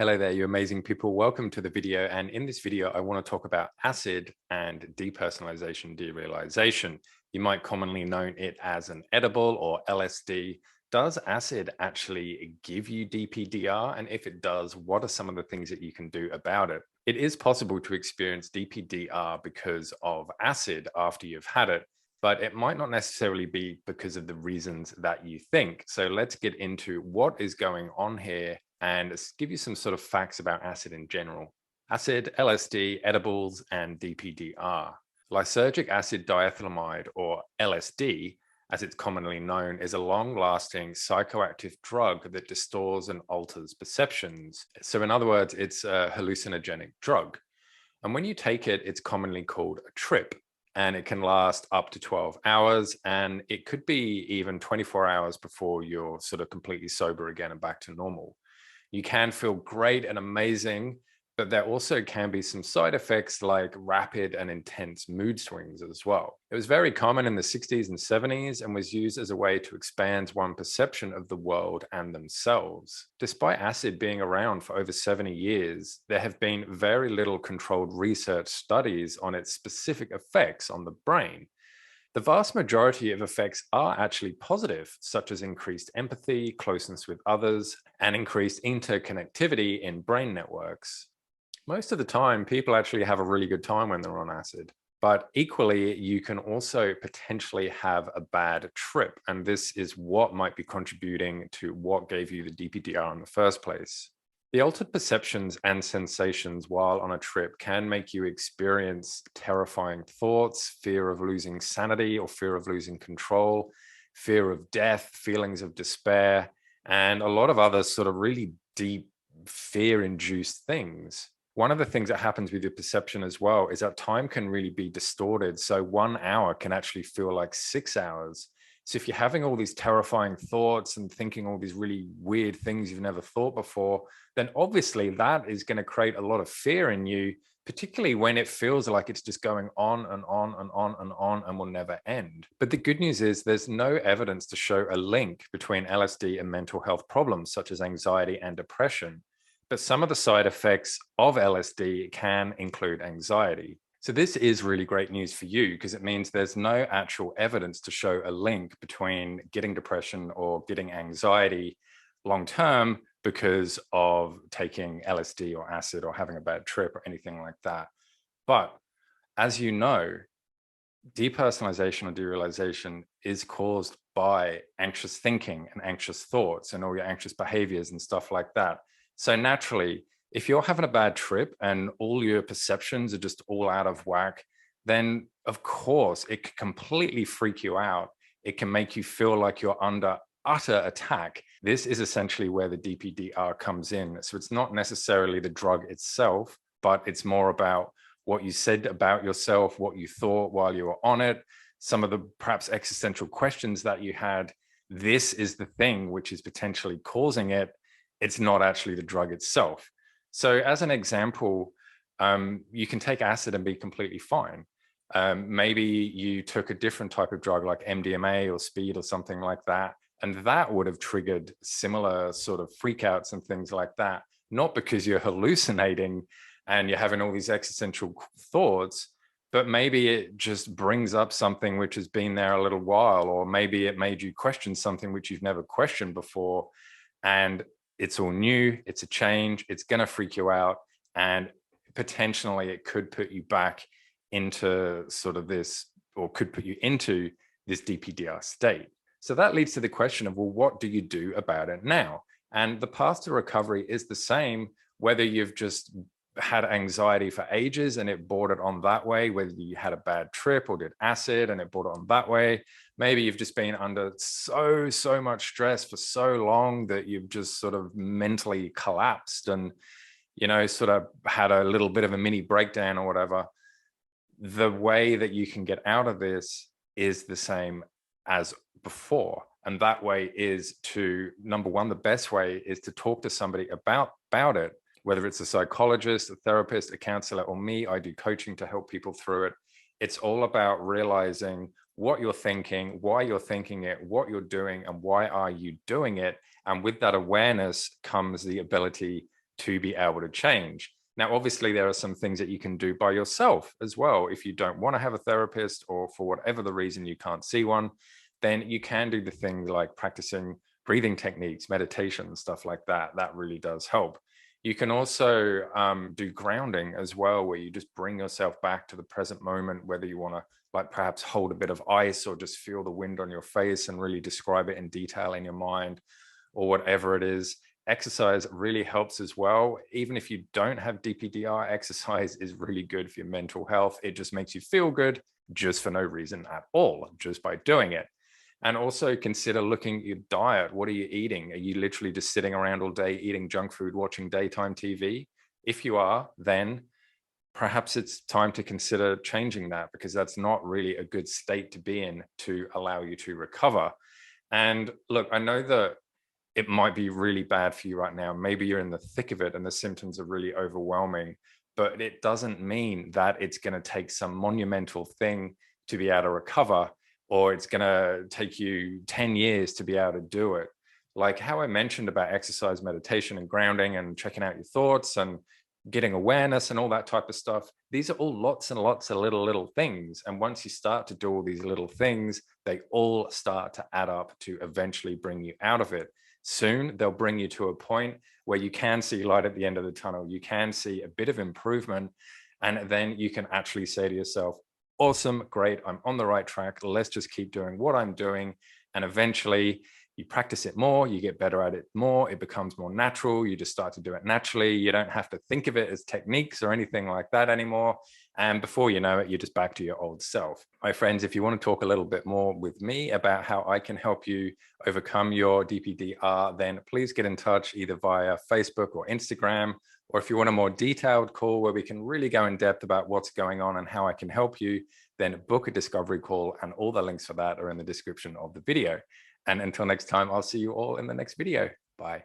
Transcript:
Hello there, you amazing people. Welcome to the video. And in this video, I want to talk about acid and depersonalization derealization. You might commonly know it as an edible or LSD. Does acid actually give you DPDR? And if it does, what are some of the things that you can do about it? It is possible to experience DPDR because of acid after you've had it, but it might not necessarily be because of the reasons that you think. So let's get into what is going on here and give you some sort of facts about acid in general. Acid, LSD, edibles, and DPDR. Lysergic acid diethylamide, or LSD, as it's commonly known, is a long-lasting psychoactive drug that distorts and alters perceptions. So in other words, it's a hallucinogenic drug. And when you take it, it's commonly called a trip. And it can last up to 12 hours, and it could be even 24 hours before you're sort of completely sober again and back to normal. You can feel great and amazing, but there also can be some side effects like rapid and intense mood swings as well. It was very common in the 60s and 70s and was used as a way to expand one's perception of the world and themselves. Despite acid being around for over 70 years, there have been very little controlled research studies on its specific effects on the brain. The vast majority of effects are actually positive, such as increased empathy, closeness with others, and increased interconnectivity in brain networks. Most of the time, people actually have a really good time when they're on acid. But equally, you can also potentially have a bad trip. And this is what might be contributing to what gave you the DPDR in the first place. The altered perceptions and sensations while on a trip can make you experience terrifying thoughts, fear of losing sanity or fear of losing control, fear of death, feelings of despair, and a lot of other sort of really deep fear-induced things. One of the things that happens with your perception as well is that time can really be distorted. So 1 hour can actually feel like 6 hours. So if you're having all these terrifying thoughts and thinking all these really weird things you've never thought before, then obviously that is going to create a lot of fear in you, particularly when it feels like it's just going on and on and on and on and will never end. But the good news is there's no evidence to show a link between LSD and mental health problems such as anxiety and depression. But some of the side effects of LSD can include anxiety. So this is really great news for you because it means there's no actual evidence to show a link between getting depression or getting anxiety long term because of taking LSD or acid or having a bad trip or anything like that. But as you know, depersonalization or derealization is caused by anxious thinking and anxious thoughts and all your anxious behaviors and stuff like that. So naturally, if you're having a bad trip and all your perceptions are just all out of whack, then of course it can completely freak you out. It can make you feel like you're under utter attack. This is essentially where the DPDR comes in. So it's not necessarily the drug itself, but it's more about what you said about yourself, what you thought while you were on it, some of the perhaps existential questions that you had. This is the thing which is potentially causing it. It's not actually the drug itself. So as an example, you can take acid and be completely fine. Maybe you took a different type of drug like MDMA or speed or something like that, and that would have triggered similar sort of freakouts and things like that, not because you're hallucinating and you're having all these existential thoughts, but maybe it just brings up something which has been there a little while, or maybe it made you question something which you've never questioned before. And it's all new, it's a change, it's going to freak you out, and potentially it could put you back into sort of this, or could put you into this DPDR state. So that leads to the question of, well, what do you do about it now? And the path to recovery is the same, whether you've just had anxiety for ages and it brought it on that way, whether you had a bad trip or did acid and it brought it on that way. Maybe you've just been under so much stress for so long that you've just sort of mentally collapsed and, you know, sort of had a little bit of a mini breakdown or whatever. The way that you can get out of this is the same as before. And that way is to, number one, the best way is to talk to somebody about it, whether it's a psychologist, a therapist, a counselor, or me. I do coaching to help people through it. It's all about realizing what you're thinking, why you're thinking it, what you're doing, and why are you doing it. And with that awareness comes the ability to be able to change. Now, obviously, there are some things that you can do by yourself as well. If you don't want to have a therapist, or for whatever the reason you can't see one, then you can do the things like practicing breathing techniques, meditation, stuff like that. That really does help. You can also do grounding as well, where you just bring yourself back to the present moment, whether you want to like perhaps hold a bit of ice or just feel the wind on your face and really describe it in detail in your mind, or whatever it is. Exercise really helps as well. Even if you don't have DPDR, exercise is really good for your mental health. It just makes you feel good just for no reason at all, just by doing it. And also consider looking at your diet. What are you eating? Are you literally just sitting around all day eating junk food, watching daytime TV? If you are, then perhaps it's time to consider changing that, because that's not really a good state to be in to allow you to recover. And look, I know that it might be really bad for you right now. Maybe you're in the thick of it and the symptoms are really overwhelming, but it doesn't mean that it's going to take some monumental thing to be able to recover, or it's going to take you 10 years to be able to do it. Like how I mentioned about exercise, meditation, and grounding, and checking out your thoughts and getting awareness and all that type of stuff. These are all lots and lots of little things. And once you start to do all these little things, they all start to add up to eventually bring you out of it. Soon, they'll bring you to a point where you can see light at the end of the tunnel. You can see a bit of improvement. And then you can actually say to yourself, awesome, great, I'm on the right track. Let's just keep doing what I'm doing. And eventually you practice it more, you get better at it more, it becomes more natural, you just start to do it naturally. You don't have to think of it as techniques or anything like that anymore. And before you know it, you're just back to your old self. My friends, if you want to talk a little bit more with me about how I can help you overcome your DPDR, then please get in touch either via Facebook or Instagram. Or if you want a more detailed call where we can really go in depth about what's going on and how I can help you, then book a discovery call, and all the links for that are in the description of the video. And until next time, I'll see you all in the next video. Bye.